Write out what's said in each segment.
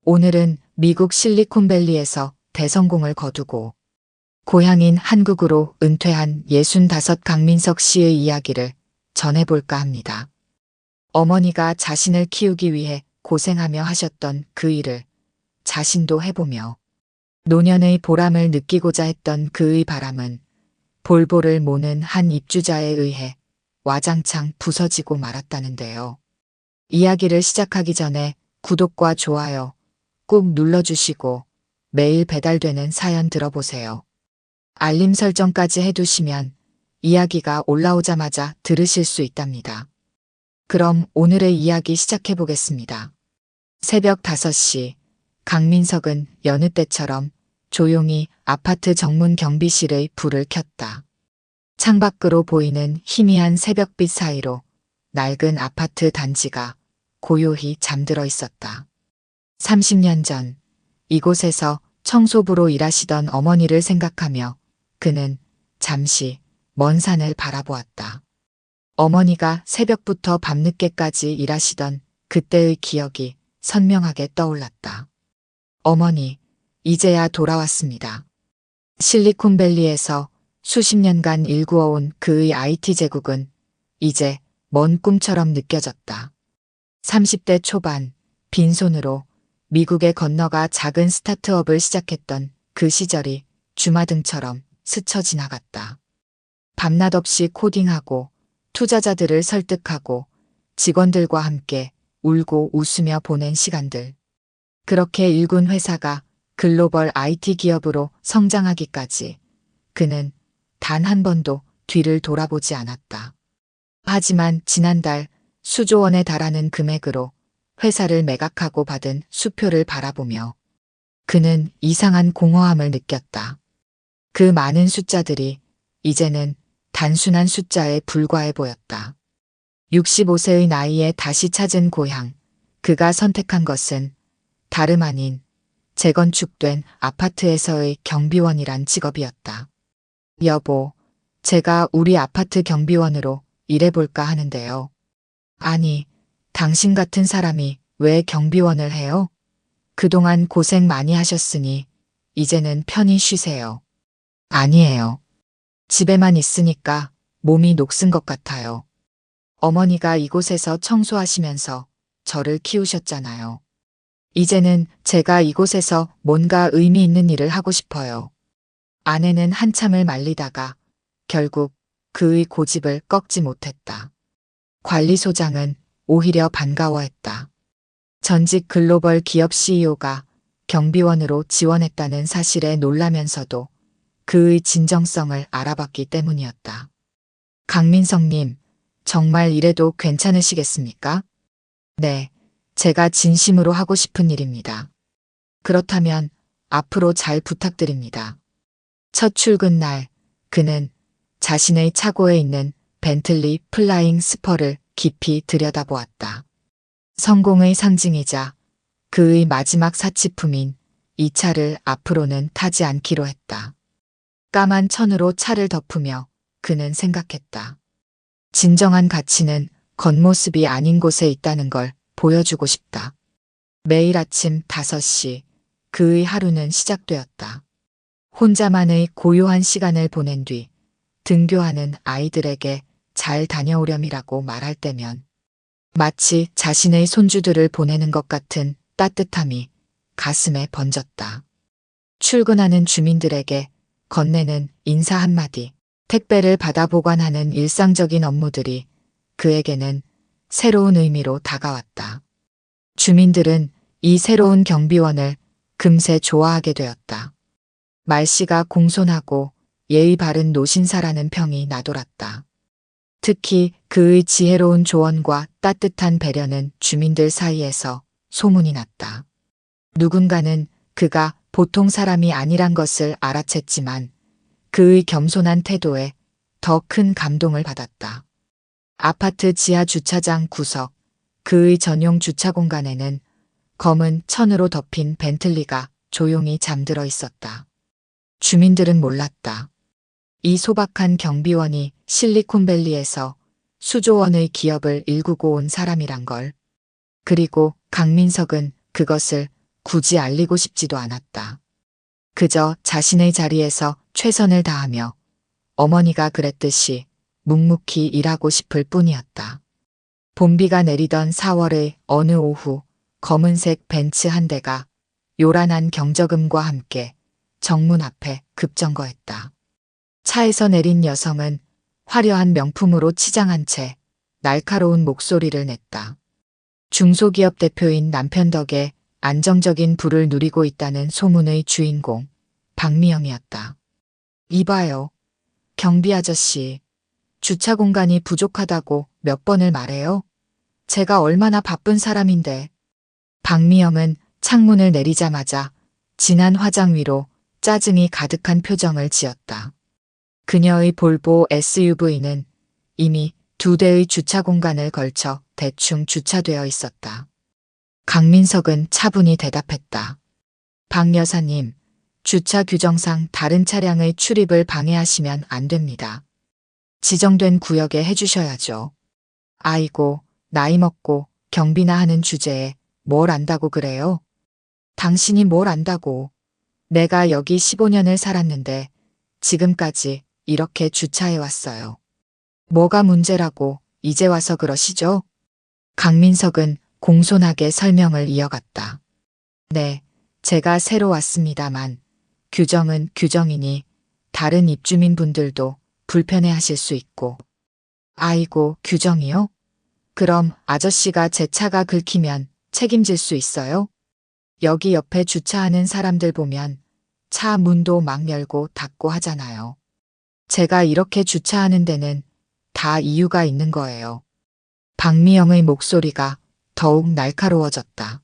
오늘은 미국 실리콘밸리에서 대성공을 거두고 고향인 한국으로 은퇴한 65 강민석 씨의 이야기를 전해볼까 합니다. 어머니가 자신을 키우기 위해 고생하며 하셨던 그 일을 자신도 해보며 노년의 보람을 느끼고자 했던 그의 바람은 볼보를 모는 한 입주자에 의해 와장창 부서지고 말았다는데요. 이야기를 시작하기 전에 구독과 좋아요 꾹 눌러주시고 매일 배달되는 사연 들어보세요. 알림 설정까지 해두시면 이야기가 올라오자마자 들으실 수 있답니다. 그럼 오늘의 이야기 시작해 보겠습니다. 새벽 5시, 강민석은 여느 때처럼 조용히 아파트 정문 경비실의 불을 켰다. 창밖으로 보이는 희미한 새벽빛 사이로 낡은 아파트 단지가 고요히 잠들어 있었다. 30년 전 이곳에서 청소부로 일하시던 어머니를 생각하며 그는 잠시 먼 산을 바라보았다. 어머니가 새벽부터 밤늦게까지 일하시던 그때의 기억이 선명하게 떠올랐다. 어머니, 이제야 돌아왔습니다. 실리콘밸리에서 수십 년간 일구어온 그의 IT 제국은 이제 먼 꿈처럼 느껴졌다. 30대 초반, 빈손으로 미국에 건너가 작은 스타트업을 시작했던 그 시절이 주마등처럼 스쳐 지나갔다. 밤낮 없이 코딩하고 투자자들을 설득하고 직원들과 함께 울고 웃으며 보낸 시간들. 그렇게 일군 회사가 글로벌 IT 기업으로 성장하기까지 그는 단 한 번도 뒤를 돌아보지 않았다. 하지만 지난달 수조 원에 달하는 금액으로 회사를 매각하고 받은 수표를 바라보며 그는 이상한 공허함을 느꼈다. 그 많은 숫자들이 이제는 단순한 숫자에 불과해 보였다. 65세의 나이에 다시 찾은 고향, 그가 선택한 것은 다름 아닌 재건축된 아파트에서의 경비원이란 직업이었다. 여보, 제가 우리 아파트 경비원으로 일해볼까 하는데요. 아니, 당신 같은 사람이 왜 경비원을 해요? 그동안 고생 많이 하셨으니 이제는 편히 쉬세요. 아니에요. 집에만 있으니까 몸이 녹슨 것 같아요. 어머니가 이곳에서 청소하시면서 저를 키우셨잖아요. 이제는 제가 이곳에서 뭔가 의미 있는 일을 하고 싶어요. 아내는 한참을 말리다가 결국 그의 고집을 꺾지 못했다. 관리소장은 오히려 반가워했다. 전직 글로벌 기업 CEO가 경비원으로 지원했다는 사실에 놀라면서도 그의 진정성을 알아봤기 때문이었다. 강민석님, 정말 이래도 괜찮으시겠습니까? 네, 제가 진심으로 하고 싶은 일입니다. 그렇다면 앞으로 잘 부탁드립니다. 첫 출근 날, 그는 자신의 차고에 있는 벤틀리 플라잉 스퍼를 깊이 들여다보았다. 성공의 상징이자 그의 마지막 사치품인 이 차를 앞으로는 타지 않기로 했다. 까만 천으로 차를 덮으며 그는 생각했다. 진정한 가치는 겉모습이 아닌 곳에 있다는 걸 보여주고 싶다. 매일 아침 5시 그의 하루는 시작되었다. 혼자만의 고요한 시간을 보낸 뒤 등교하는 아이들에게 잘 다녀오렴이라고 말할 때면 마치 자신의 손주들을 보내는 것 같은 따뜻함이 가슴에 번졌다. 출근하는 주민들에게 건네는 인사 한마디, 택배를 받아 보관하는 일상적인 업무들이 그에게는 새로운 의미로 다가왔다. 주민들은 이 새로운 경비원을 금세 좋아하게 되었다. 말씨가 공손하고 예의 바른 노신사라는 평이 나돌았다. 특히 그의 지혜로운 조언과 따뜻한 배려는 주민들 사이에서 소문이 났다. 누군가는 그가 보통 사람이 아니란 것을 알아챘지만 그의 겸손한 태도에 더 큰 감동을 받았다. 아파트 지하 주차장 구석, 그의 전용 주차 공간에는 검은 천으로 덮인 벤틀리가 조용히 잠들어 있었다. 주민들은 몰랐다. 이 소박한 경비원이 실리콘밸리에서 수조 원의 기업을 일구고 온 사람이란 걸. 그리고 강민석은 그것을 굳이 알리고 싶지도 않았다. 그저 자신의 자리에서 최선을 다하며 어머니가 그랬듯이 묵묵히 일하고 싶을 뿐이었다. 봄비가 내리던 4월의 어느 오후 검은색 벤츠 한 대가 요란한 경적음과 함께 정문 앞에 급정거했다. 차에서 내린 여성은 화려한 명품으로 치장한 채 날카로운 목소리를 냈다. 중소기업 대표인 남편 덕에 안정적인 부를 누리고 있다는 소문의 주인공 박미영이었다. 이봐요. 경비 아저씨. 주차 공간이 부족하다고 몇 번을 말해요? 제가 얼마나 바쁜 사람인데. 박미영은 창문을 내리자마자 진한 화장 위로 짜증이 가득한 표정을 지었다. 그녀의 볼보 SUV는 이미 2대의 주차 공간을 걸쳐 대충 주차되어 있었다. 강민석은 차분히 대답했다. 박 여사님, 주차 규정상 다른 차량의 출입을 방해하시면 안 됩니다. 지정된 구역에 해주셔야죠. 아이고, 나이 먹고 경비나 하는 주제에 뭘 안다고 그래요? 당신이 뭘 안다고. 내가 여기 15년을 살았는데 지금까지 이렇게 주차해 왔어요. 뭐가 문제라고 이제 와서 그러시죠? 강민석은 공손하게 설명을 이어갔다. 네, 제가 새로 왔습니다만 규정은 규정이니 다른 입주민분들도 불편해하실 수 있고. 아이고, 규정이요? 그럼 아저씨가 제 차가 긁히면 책임질 수 있어요? 여기 옆에 주차하는 사람들 보면 차 문도 막 열고 닫고 하잖아요. 제가 이렇게 주차하는 데는 다 이유가 있는 거예요. 박미영의 목소리가 더욱 날카로워졌다.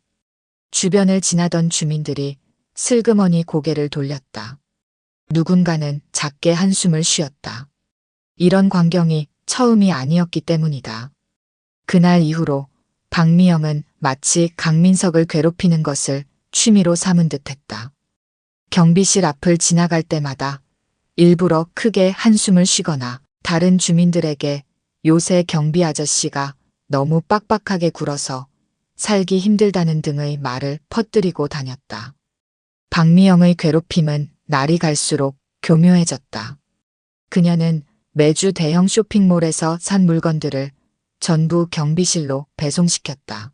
주변을 지나던 주민들이 슬그머니 고개를 돌렸다. 누군가는 작게 한숨을 쉬었다. 이런 광경이 처음이 아니었기 때문이다. 그날 이후로 박미영은 마치 강민석을 괴롭히는 것을 취미로 삼은 듯했다. 경비실 앞을 지나갈 때마다 일부러 크게 한숨을 쉬거나 다른 주민들에게 요새 경비 아저씨가 너무 빡빡하게 굴어서 살기 힘들다는 등의 말을 퍼뜨리고 다녔다. 박미영의 괴롭힘은 날이 갈수록 교묘해졌다. 그녀는 매주 대형 쇼핑몰에서 산 물건들을 전부 경비실로 배송시켰다.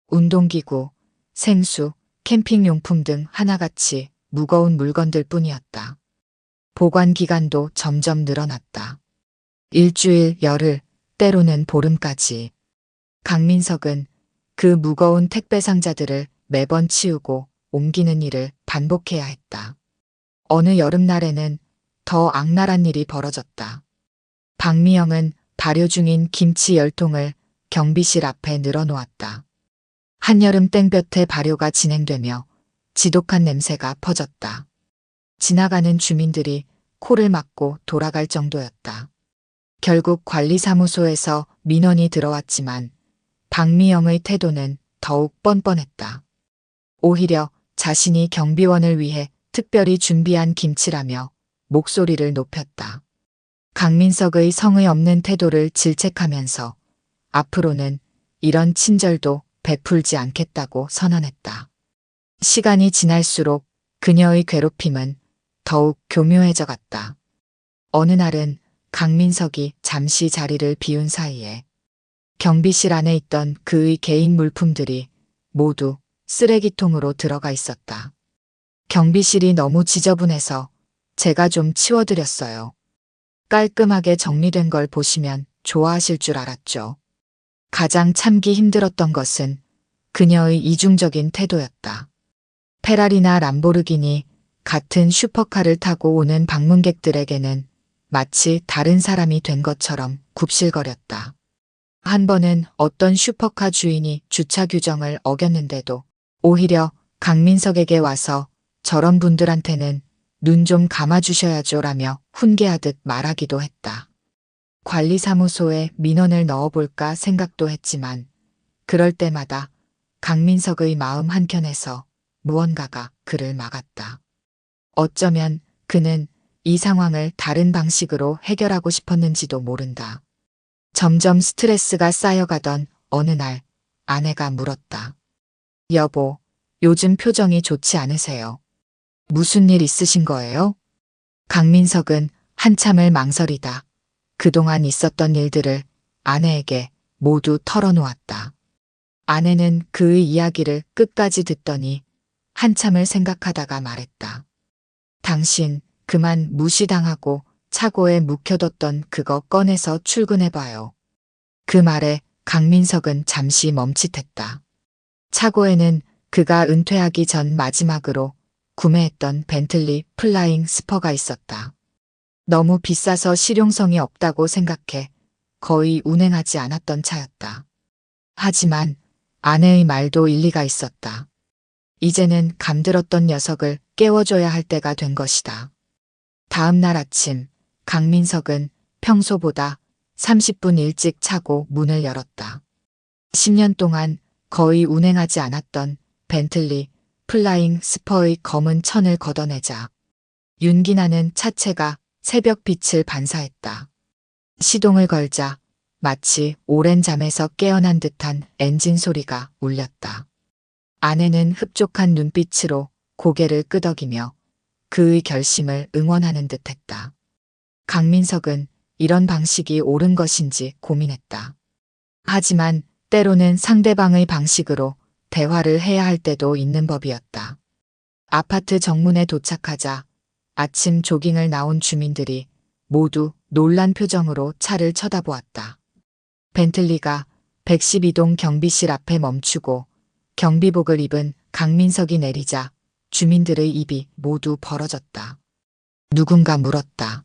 운동기구, 생수, 캠핑용품 등 하나같이 무거운 물건들 뿐이었다. 보관 기간도 점점 늘어났다. 일주일, 열흘, 때로는 보름까지. 강민석은 그 무거운 택배 상자들을 매번 치우고 옮기는 일을 반복해야 했다. 어느 여름날에는 더 악랄한 일이 벌어졌다. 박미영은 발효 중인 김치 10통을 경비실 앞에 늘어놓았다. 한여름 땡볕에 발효가 진행되며 지독한 냄새가 퍼졌다. 지나가는 주민들이 코를 막고 돌아갈 정도였다. 결국 관리사무소에서 민원이 들어왔지만 박미영의 태도는 더욱 뻔뻔했다. 오히려 자신이 경비원을 위해 특별히 준비한 김치라며 목소리를 높였다. 강민석의 성의 없는 태도를 질책하면서 앞으로는 이런 친절도 베풀지 않겠다고 선언했다. 시간이 지날수록 그녀의 괴롭힘은 더욱 교묘해져 갔다. 어느 날은 강민석이 잠시 자리를 비운 사이에 경비실 안에 있던 그의 개인 물품들이 모두 쓰레기통으로 들어가 있었다. 경비실이 너무 지저분해서 제가 좀 치워드렸어요. 깔끔하게 정리된 걸 보시면 좋아하실 줄 알았죠. 가장 참기 힘들었던 것은 그녀의 이중적인 태도였다. 페라리나 람보르기니 같은 슈퍼카를 타고 오는 방문객들에게는 마치 다른 사람이 된 것처럼 굽실거렸다. 한 번은 어떤 슈퍼카 주인이 주차 규정을 어겼는데도 오히려 강민석에게 와서 저런 분들한테는 눈 좀 감아주셔야죠 라며 훈계하듯 말하기도 했다. 관리사무소에 민원을 넣어볼까 생각도 했지만 그럴 때마다 강민석의 마음 한켠에서 무언가가 그를 막았다. 어쩌면 그는 이 상황을 다른 방식으로 해결하고 싶었는지도 모른다. 점점 스트레스가 쌓여가던 어느 날 아내가 물었다. 여보, 요즘 표정이 좋지 않으세요. 무슨 일 있으신 거예요? 강민석은 한참을 망설이다 그동안 있었던 일들을 아내에게 모두 털어놓았다. 아내는 그의 이야기를 끝까지 듣더니 한참을 생각하다가 말했다. 당신 그만 무시당하고 차고에 묵혀뒀던 그거 꺼내서 출근해봐요. 그 말에 강민석은 잠시 멈칫했다. 차고에는 그가 은퇴하기 전 마지막으로 구매했던 벤틀리 플라잉 스퍼가 있었다. 너무 비싸서 실용성이 없다고 생각해 거의 운행하지 않았던 차였다. 하지만 아내의 말도 일리가 있었다. 이제는 감들었던 녀석을 깨워줘야 할 때가 된 것이다. 다음 날 아침 강민석은 평소보다 30분 일찍 차고 문을 열었다. 10년 동안 거의 운행하지 않았던 벤틀리 플라잉 스퍼의 검은 천을 걷어내자 윤기나는 차체가 새벽빛을 반사했다. 시동을 걸자 마치 오랜 잠에서 깨어난 듯한 엔진 소리가 울렸다. 아내는 흡족한 눈빛으로 고개를 끄덕이며 그의 결심을 응원하는 듯했다. 강민석은 이런 방식이 옳은 것인지 고민했다. 하지만 때로는 상대방의 방식으로 대화를 해야 할 때도 있는 법이었다. 아파트 정문에 도착하자 아침 조깅을 나온 주민들이 모두 놀란 표정으로 차를 쳐다보았다. 벤틀리가 112동 경비실 앞에 멈추고 경비복을 입은 강민석이 내리자 주민들의 입이 모두 벌어졌다. 누군가 물었다.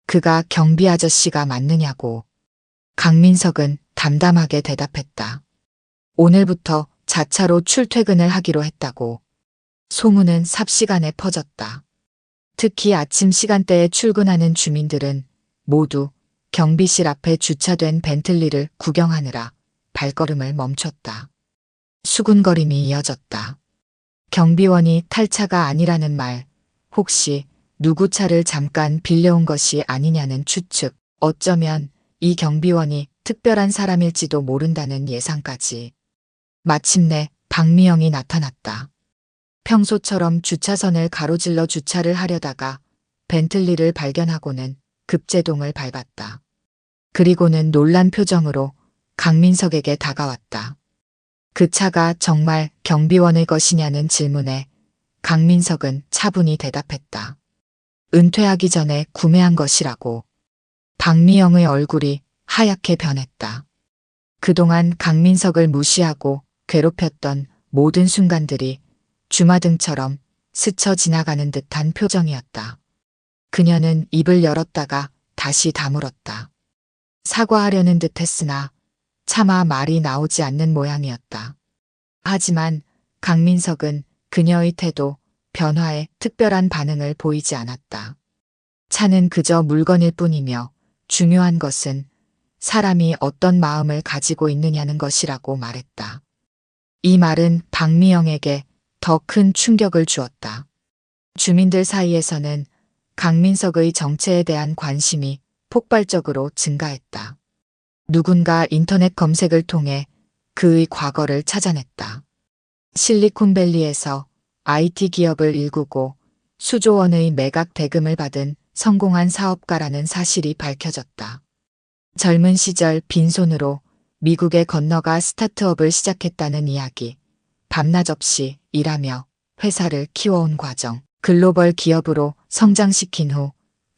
그가 경비 아저씨가 맞느냐고. 강민석은 담담하게 대답했다. 오늘부터 자차로 출퇴근을 하기로 했다고. 소문은 삽시간에 퍼졌다. 특히 아침 시간대에 출근하는 주민들은 모두 경비실 앞에 주차된 벤틀리를 구경하느라 발걸음을 멈췄다. 수군거림이 이어졌다. 경비원이 탈차가 아니라는 말, 혹시 누구 차를 잠깐 빌려온 것이 아니냐는 추측, 어쩌면 이 경비원이 특별한 사람일지도 모른다는 예상까지. 마침내 박미영이 나타났다. 평소처럼 주차선을 가로질러 주차를 하려다가 벤틀리를 발견하고는 급제동을 밟았다. 그리고는 놀란 표정으로 강민석에게 다가왔다. 그 차가 정말 경비원의 것이냐는 질문에 강민석은 차분히 대답했다. 은퇴하기 전에 구매한 것이라고. 박미영의 얼굴이 하얗게 변했다. 그동안 강민석을 무시하고 괴롭혔던 모든 순간들이 주마등처럼 스쳐 지나가는 듯한 표정이었다. 그녀는 입을 열었다가 다시 다물었다. 사과하려는 듯 했으나 차마 말이 나오지 않는 모양이었다. 하지만 강민석은 그녀의 태도, 변화에 특별한 반응을 보이지 않았다. 차는 그저 물건일 뿐이며 중요한 것은 사람이 어떤 마음을 가지고 있느냐는 것이라고 말했다. 이 말은 박미영에게 더 큰 충격을 주었다. 주민들 사이에서는 강민석의 정체에 대한 관심이 폭발적으로 증가했다. 누군가 인터넷 검색을 통해 그의 과거를 찾아냈다. 실리콘밸리에서 IT 기업을 일구고 수조 원의 매각 대금을 받은 성공한 사업가라는 사실이 밝혀졌다. 젊은 시절 빈손으로 미국에 건너가 스타트업을 시작했다는 이야기, 밤낮 없이 일하며 회사를 키워온 과정, 글로벌 기업으로 성장시킨 후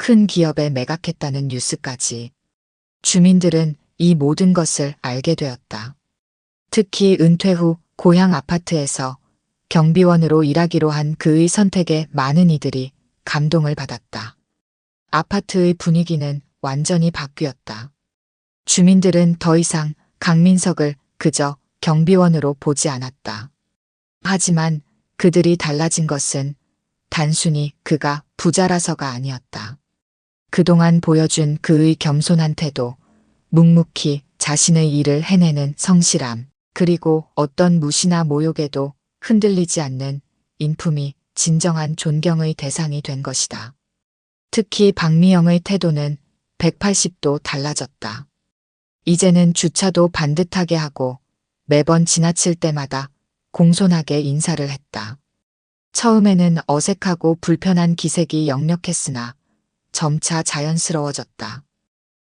큰 기업에 매각했다는 뉴스까지. 주민들은 이 모든 것을 알게 되었다. 특히 은퇴 후 고향 아파트에서 경비원으로 일하기로 한 그의 선택에 많은 이들이 감동을 받았다. 아파트의 분위기는 완전히 바뀌었다. 주민들은 더 이상 강민석을 그저 경비원으로 보지 않았다. 하지만 그들이 달라진 것은 단순히 그가 부자라서가 아니었다. 그동안 보여준 그의 겸손한 태도, 묵묵히 자신의 일을 해내는 성실함, 그리고 어떤 무시나 모욕에도 흔들리지 않는 인품이 진정한 존경의 대상이 된 것이다. 특히 박미영의 태도는 180도 달라졌다. 이제는 주차도 반듯하게 하고 매번 지나칠 때마다 공손하게 인사를 했다. 처음에는 어색하고 불편한 기색이 역력했으나 점차 자연스러워졌다.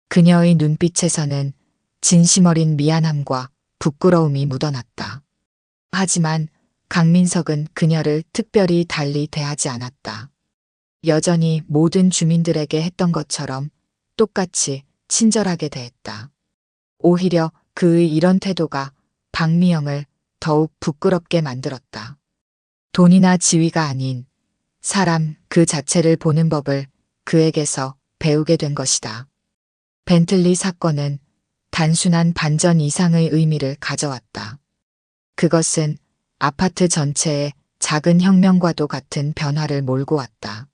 그녀의 눈빛에서는 진심 어린 미안함과 부끄러움이 묻어났다. 하지만 강민석은 그녀를 특별히 달리 대하지 않았다. 여전히 모든 주민들에게 했던 것처럼 똑같이 친절하게 대했다. 오히려 그의 이런 태도가 박미영을 더욱 부끄럽게 만들었다. 돈이나 지위가 아닌 사람 그 자체를 보는 법을 그에게서 배우게 된 것이다. 벤틀리 사건은 단순한 반전 이상의 의미를 가져왔다. 그것은 아파트 전체에 작은 혁명과도 같은 변화를 몰고 왔다.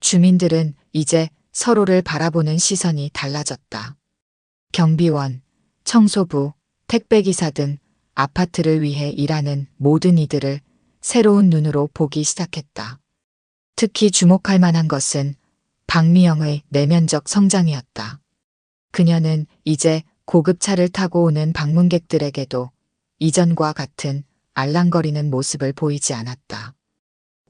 주민들은 이제 서로를 바라보는 시선이 달라졌다. 경비원, 청소부, 택배기사 등 아파트를 위해 일하는 모든 이들을 새로운 눈으로 보기 시작했다. 특히 주목할 만한 것은 박미영의 내면적 성장이었다. 그녀는 이제 고급차를 타고 오는 방문객들에게도 이전과 같은 알랑거리는 모습을 보이지 않았다.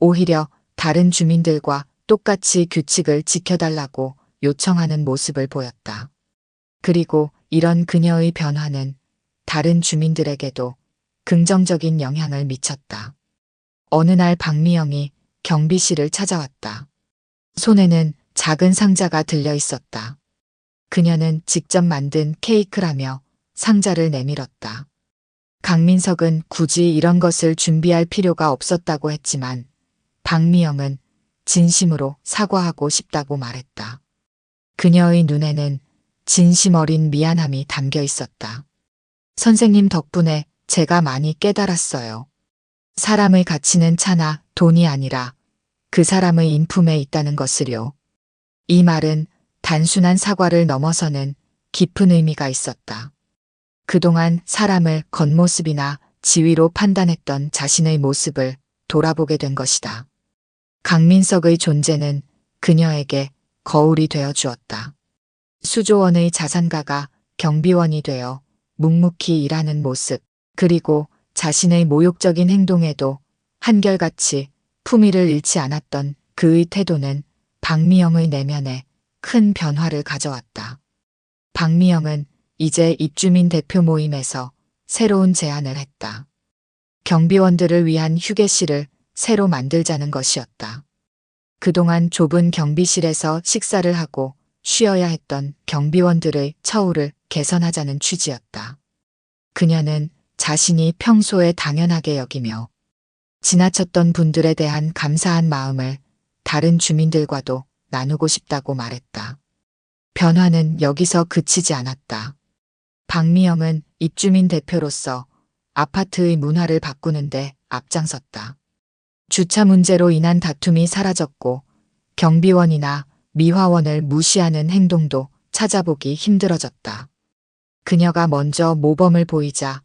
오히려 다른 주민들과 똑같이 규칙을 지켜달라고 요청하는 모습을 보였다. 그리고 이런 그녀의 변화는 다른 주민들에게도 긍정적인 영향을 미쳤다. 어느 날 박미영이 경비실을 찾아왔다. 손에는 작은 상자가 들려 있었다. 그녀는 직접 만든 케이크라며 상자를 내밀었다. 강민석은 굳이 이런 것을 준비할 필요가 없었다고 했지만 박미영은 진심으로 사과하고 싶다고 말했다. 그녀의 눈에는 진심 어린 미안함이 담겨 있었다. 선생님 덕분에 제가 많이 깨달았어요. 사람의 가치는 차나 돈이 아니라 그 사람의 인품에 있다는 것을요. 이 말은 단순한 사과를 넘어서는 깊은 의미가 있었다. 그동안 사람을 겉모습이나 지위로 판단했던 자신의 모습을 돌아보게 된 것이다. 강민석의 존재는 그녀에게 거울이 되어 주었다. 수조원의 자산가가 경비원이 되어 묵묵히 일하는 모습, 그리고 자신의 모욕적인 행동에도 한결같이 품위를 잃지 않았던 그의 태도는 박미영의 내면에 큰 변화를 가져왔다. 박미영은 이제 입주민 대표 모임에서 새로운 제안을 했다. 경비원들을 위한 휴게실을 새로 만들자는 것이었다. 그동안 좁은 경비실에서 식사를 하고 쉬어야 했던 경비원들의 처우를 개선하자는 취지였다. 그녀는 자신이 평소에 당연하게 여기며 지나쳤던 분들에 대한 감사한 마음을 다른 주민들과도 나누고 싶다고 말했다. 변화는 여기서 그치지 않았다. 박미영은 입주민 대표로서 아파트의 문화를 바꾸는데 앞장섰다. 주차 문제로 인한 다툼이 사라졌고 경비원이나 미화원을 무시하는 행동도 찾아보기 힘들어졌다. 그녀가 먼저 모범을 보이자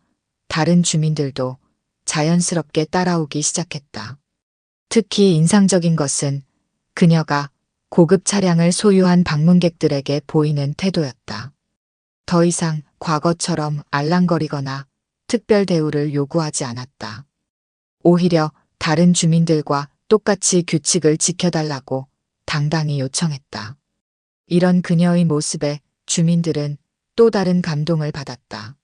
다른 주민들도 자연스럽게 따라오기 시작했다. 특히 인상적인 것은 그녀가 고급 차량을 소유한 방문객들에게 보이는 태도였다. 더 이상 과거처럼 알랑거리거나 특별 대우를 요구하지 않았다. 오히려 다른 주민들과 똑같이 규칙을 지켜달라고 당당히 요청했다. 이런 그녀의 모습에 주민들은 또 다른 감동을 받았다.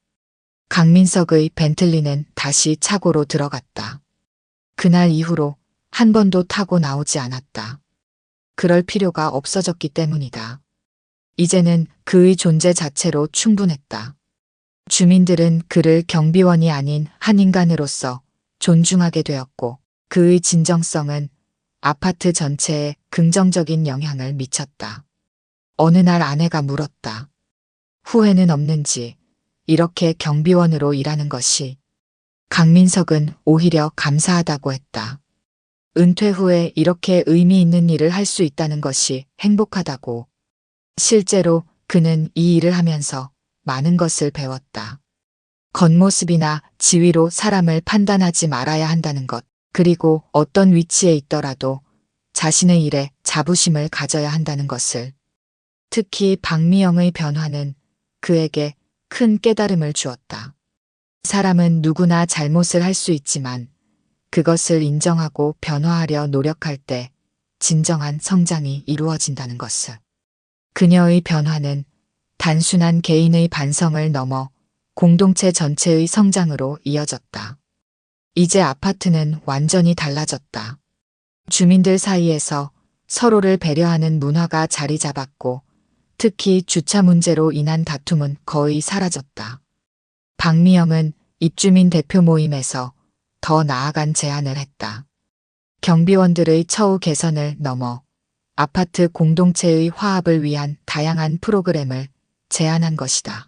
강민석의 벤틀리는 다시 차고로 들어갔다. 그날 이후로 한 번도 타고 나오지 않았다. 그럴 필요가 없어졌기 때문이다. 이제는 그의 존재 자체로 충분했다. 주민들은 그를 경비원이 아닌 한 인간으로서 존중하게 되었고 그의 진정성은 아파트 전체에 긍정적인 영향을 미쳤다. 어느 날 아내가 물었다. 후회는 없는지, 이렇게 경비원으로 일하는 것이. 강민석은 오히려 감사하다고 했다. 은퇴 후에 이렇게 의미 있는 일을 할 수 있다는 것이 행복하다고. 실제로 그는 이 일을 하면서 많은 것을 배웠다. 겉모습이나 지위로 사람을 판단하지 말아야 한다는 것, 그리고 어떤 위치에 있더라도 자신의 일에 자부심을 가져야 한다는 것을. 특히 박미영의 변화는 그에게 큰 깨달음을 주었다. 사람은 누구나 잘못을 할 수 있지만 그것을 인정하고 변화하려 노력할 때 진정한 성장이 이루어진다는 것을. 그녀의 변화는 단순한 개인의 반성을 넘어 공동체 전체의 성장으로 이어졌다. 이제 아파트는 완전히 달라졌다. 주민들 사이에서 서로를 배려하는 문화가 자리 잡았고 특히 주차 문제로 인한 다툼은 거의 사라졌다. 박미영은 입주민 대표 모임에서 더 나아간 제안을 했다. 경비원들의 처우 개선을 넘어 아파트 공동체의 화합을 위한 다양한 프로그램을 제안한 것이다.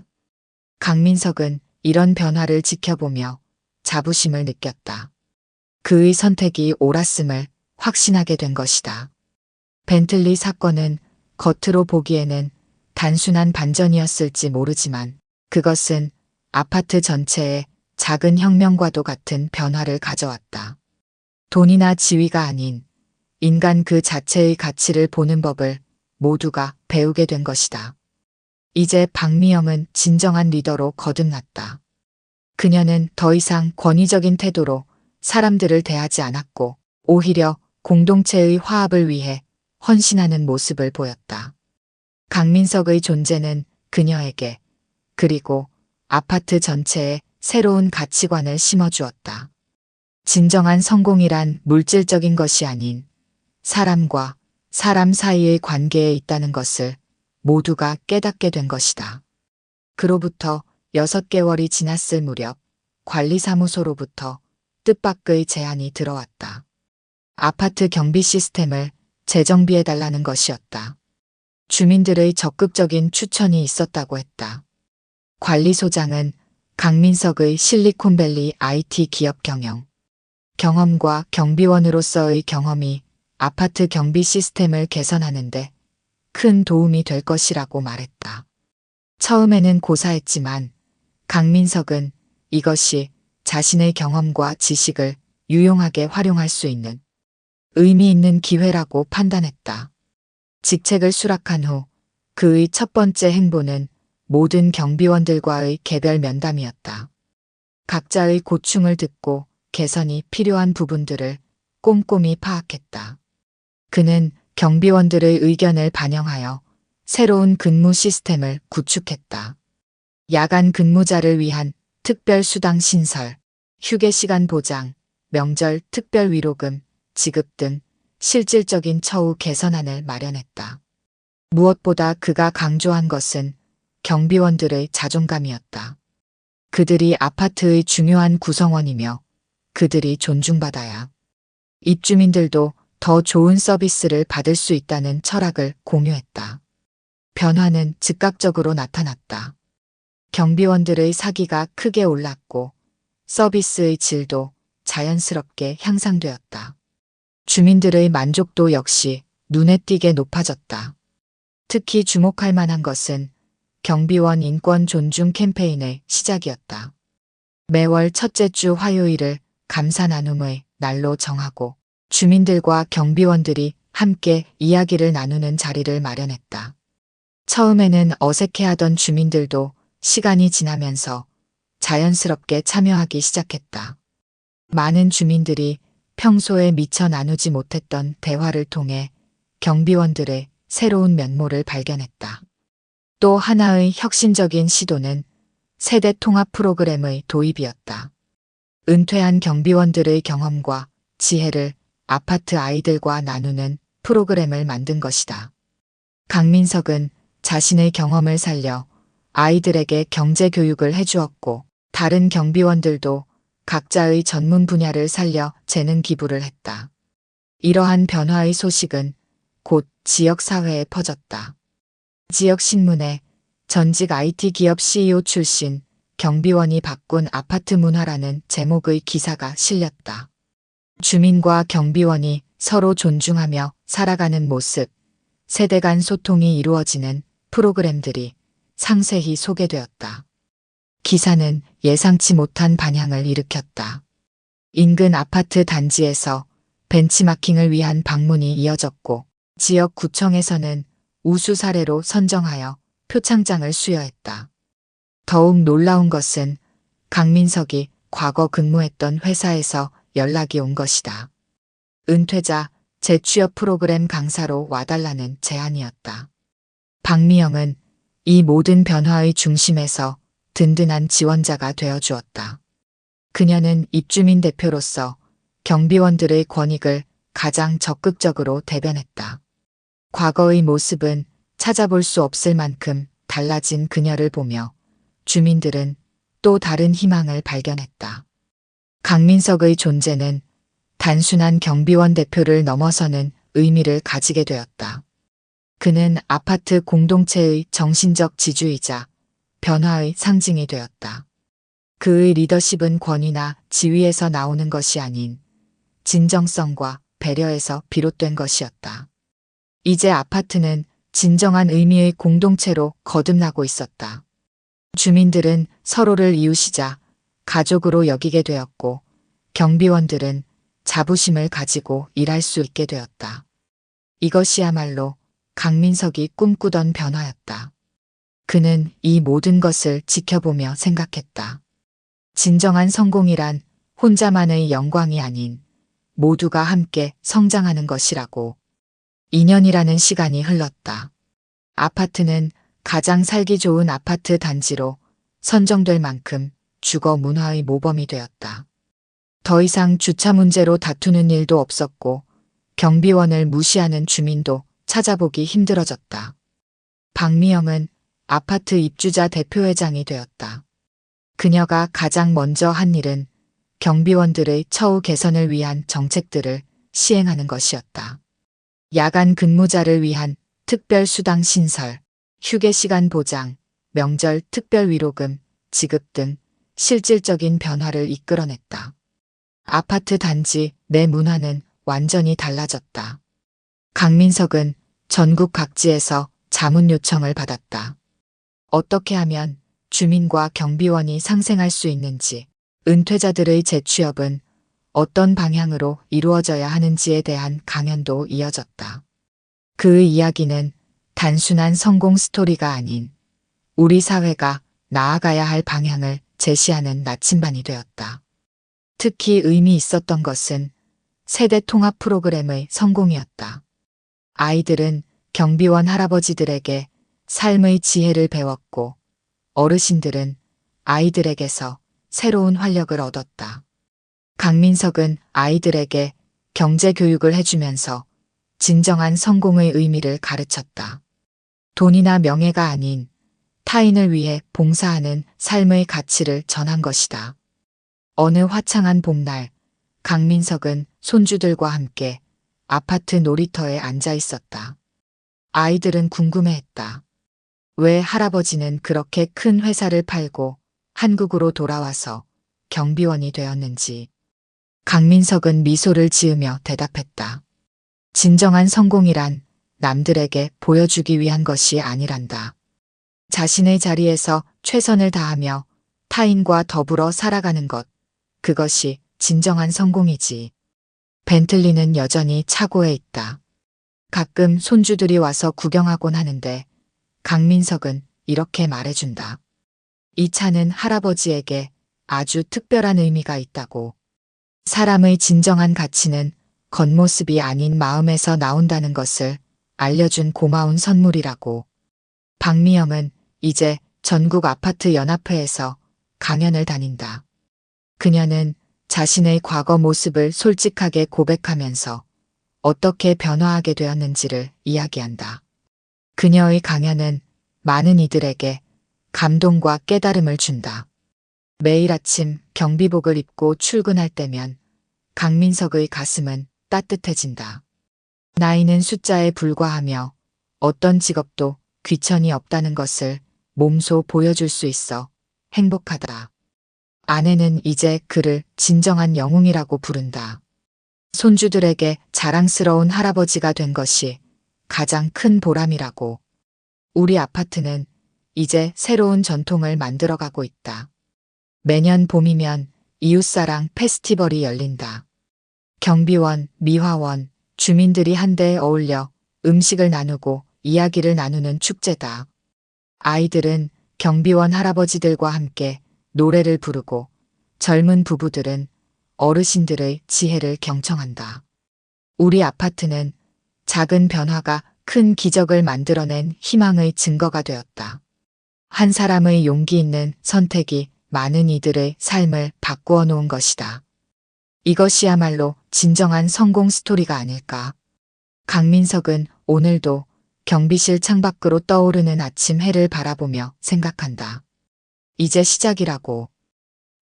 강민석은 이런 변화를 지켜보며 자부심을 느꼈다. 그의 선택이 옳았음을 확신하게 된 것이다. 벤틀리 사건은 겉으로 보기에는 단순한 반전이었을지 모르지만 그것은 아파트 전체에 작은 혁명과도 같은 변화를 가져왔다. 돈이나 지위가 아닌 인간 그 자체의 가치를 보는 법을 모두가 배우게 된 것이다. 이제 박미영은 진정한 리더로 거듭났다. 그녀는 더 이상 권위적인 태도로 사람들을 대하지 않았고 오히려 공동체의 화합을 위해 헌신하는 모습을 보였다. 강민석의 존재는 그녀에게 그리고 아파트 전체에 새로운 가치관을 심어주었다. 진정한 성공이란 물질적인 것이 아닌 사람과 사람 사이의 관계에 있다는 것을 모두가 깨닫게 된 것이다. 그로부터 6개월이 지났을 무렵 관리사무소로부터 뜻밖의 제안이 들어왔다. 아파트 경비 시스템을 재정비해달라는 것이었다. 주민들의 적극적인 추천이 있었다고 했다. 관리소장은 강민석의 실리콘밸리 IT 기업 경험과 경비원으로서의 경험이 아파트 경비 시스템을 개선하는데 큰 도움이 될 것이라고 말했다. 처음에는 고사했지만 강민석은 이것이 자신의 경험과 지식을 유용하게 활용할 수 있는 의미 있는 기회라고 판단했다. 직책을 수락한 후 그의 첫 번째 행보는 모든 경비원들과의 개별 면담이었다. 각자의 고충을 듣고 개선이 필요한 부분들을 꼼꼼히 파악했다. 그는 경비원들의 의견을 반영하여 새로운 근무 시스템을 구축했다. 야간 근무자를 위한 특별 수당 신설, 휴게 시간 보장, 명절 특별 위로금, 지급 등 실질적인 처우 개선안을 마련했다. 무엇보다 그가 강조한 것은 경비원들의 자존감이었다. 그들이 아파트의 중요한 구성원이며 그들이 존중받아야 입주민들도 더 좋은 서비스를 받을 수 있다는 철학을 공유했다. 변화는 즉각적으로 나타났다. 경비원들의 사기가 크게 올랐고 서비스의 질도 자연스럽게 향상되었다. 주민들의 만족도 역시 눈에 띄게 높아졌다. 특히 주목할 만한 것은 경비원 인권 존중 캠페인의 시작이었다. 매월 첫째 주 화요일을 감사 나눔의 날로 정하고 주민들과 경비원들이 함께 이야기를 나누는 자리를 마련했다. 처음에는 어색해하던 주민들도 시간이 지나면서 자연스럽게 참여하기 시작했다. 많은 주민들이 평소에 미처 나누지 못했던 대화를 통해 경비원들의 새로운 면모를 발견했다. 또 하나의 혁신적인 시도는 세대 통합 프로그램의 도입이었다. 은퇴한 경비원들의 경험과 지혜를 아파트 아이들과 나누는 프로그램을 만든 것이다. 강민석은 자신의 경험을 살려 아이들에게 경제 교육을 해주었고 다른 경비원들도 각자의 전문 분야를 살려 재능 기부를 했다. 이러한 변화의 소식은 곧 지역사회에 퍼졌다. 지역신문에 전직 IT 기업 CEO 출신 경비원이 바꾼 아파트 문화라는 제목의 기사가 실렸다. 주민과 경비원이 서로 존중하며 살아가는 모습, 세대 간 소통이 이루어지는 프로그램들이 상세히 소개되었다. 기사는 예상치 못한 반향을 일으켰다. 인근 아파트 단지에서 벤치마킹을 위한 방문이 이어졌고 지역 구청에서는 우수 사례로 선정하여 표창장을 수여했다. 더욱 놀라운 것은 강민석이 과거 근무했던 회사에서 연락이 온 것이다. 은퇴자 재취업 프로그램 강사로 와달라는 제안이었다. 박미영은 이 모든 변화의 중심에서 든든한 지원자가 되어주었다. 그녀는 입주민 대표로서 경비원들의 권익을 가장 적극적으로 대변했다. 과거의 모습은 찾아볼 수 없을 만큼 달라진 그녀를 보며 주민들은 또 다른 희망을 발견했다. 강민석의 존재는 단순한 경비원 대표를 넘어서는 의미를 가지게 되었다. 그는 아파트 공동체의 정신적 지주이자 변화의 상징이 되었다. 그의 리더십은 권위나 지위에서 나오는 것이 아닌 진정성과 배려에서 비롯된 것이었다. 이제 아파트는 진정한 의미의 공동체로 거듭나고 있었다. 주민들은 서로를 이웃이자 가족으로 여기게 되었고 경비원들은 자부심을 가지고 일할 수 있게 되었다. 이것이야말로 강민석이 꿈꾸던 변화였다. 그는 이 모든 것을 지켜보며 생각했다. 진정한 성공이란 혼자만의 영광이 아닌 모두가 함께 성장하는 것이라고. 2년이라는 시간이 흘렀다. 아파트는 가장 살기 좋은 아파트 단지로 선정될 만큼 주거 문화의 모범이 되었다. 더 이상 주차 문제로 다투는 일도 없었고 경비원을 무시하는 주민도 찾아보기 힘들어졌다. 박미영은 아파트 입주자 대표회장이 되었다. 그녀가 가장 먼저 한 일은 경비원들의 처우 개선을 위한 정책들을 시행하는 것이었다. 야간 근무자를 위한 특별 수당 신설, 휴게 시간 보장, 명절 특별 위로금, 지급 등 실질적인 변화를 이끌어냈다. 아파트 단지 내 문화는 완전히 달라졌다. 강민석은 전국 각지에서 자문 요청을 받았다. 어떻게 하면 주민과 경비원이 상생할 수 있는지, 은퇴자들의 재취업은 어떤 방향으로 이루어져야 하는지에 대한 강연도 이어졌다. 그의 이야기는 단순한 성공 스토리가 아닌 우리 사회가 나아가야 할 방향을 제시하는 나침반이 되었다. 특히 의미 있었던 것은 세대 통합 프로그램의 성공이었다. 아이들은 경비원 할아버지들에게 삶의 지혜를 배웠고 어르신들은 아이들에게서 새로운 활력을 얻었다. 강민석은 아이들에게 경제 교육을 해주면서 진정한 성공의 의미를 가르쳤다. 돈이나 명예가 아닌 타인을 위해 봉사하는 삶의 가치를 전한 것이다. 어느 화창한 봄날, 강민석은 손주들과 함께 아파트 놀이터에 앉아 있었다. 아이들은 궁금해했다. 왜 할아버지는 그렇게 큰 회사를 팔고 한국으로 돌아와서 경비원이 되었는지. 강민석은 미소를 지으며 대답했다. 진정한 성공이란 남들에게 보여주기 위한 것이 아니란다. 자신의 자리에서 최선을 다하며 타인과 더불어 살아가는 것, 그것이 진정한 성공이지. 벤틀리는 여전히 차고에 있다. 가끔 손주들이 와서 구경하곤 하는데 강민석은 이렇게 말해준다. 이 차는 할아버지에게 아주 특별한 의미가 있다고. 사람의 진정한 가치는 겉모습이 아닌 마음에서 나온다는 것을 알려준 고마운 선물이라고. 박미영은 이제 전국 아파트 연합회에서 강연을 다닌다. 그녀는 자신의 과거 모습을 솔직하게 고백하면서 어떻게 변화하게 되었는지를 이야기한다. 그녀의 강연은 많은 이들에게 감동과 깨달음을 준다. 매일 아침 경비복을 입고 출근할 때면 강민석의 가슴은 따뜻해진다. 나이는 숫자에 불과하며 어떤 직업도 귀천이 없다는 것을 몸소 보여줄 수 있어 행복하다. 아내는 이제 그를 진정한 영웅이라고 부른다. 손주들에게 자랑스러운 할아버지가 된 것이 가장 큰 보람이라고. 우리 아파트는 이제 새로운 전통을 만들어가고 있다. 매년 봄이면 이웃사랑 페스티벌이 열린다. 경비원, 미화원, 주민들이 한데에 어울려 음식을 나누고 이야기를 나누는 축제다. 아이들은 경비원 할아버지들과 함께 노래를 부르고 젊은 부부들은 어르신들의 지혜를 경청한다. 우리 아파트는 작은 변화가 큰 기적을 만들어낸 희망의 증거가 되었다. 한 사람의 용기 있는 선택이 많은 이들의 삶을 바꾸어 놓은 것이다. 이것이야말로 진정한 성공 스토리가 아닐까. 강민석은 오늘도 경비실 창밖으로 떠오르는 아침 해를 바라보며 생각한다. 이제 시작이라고.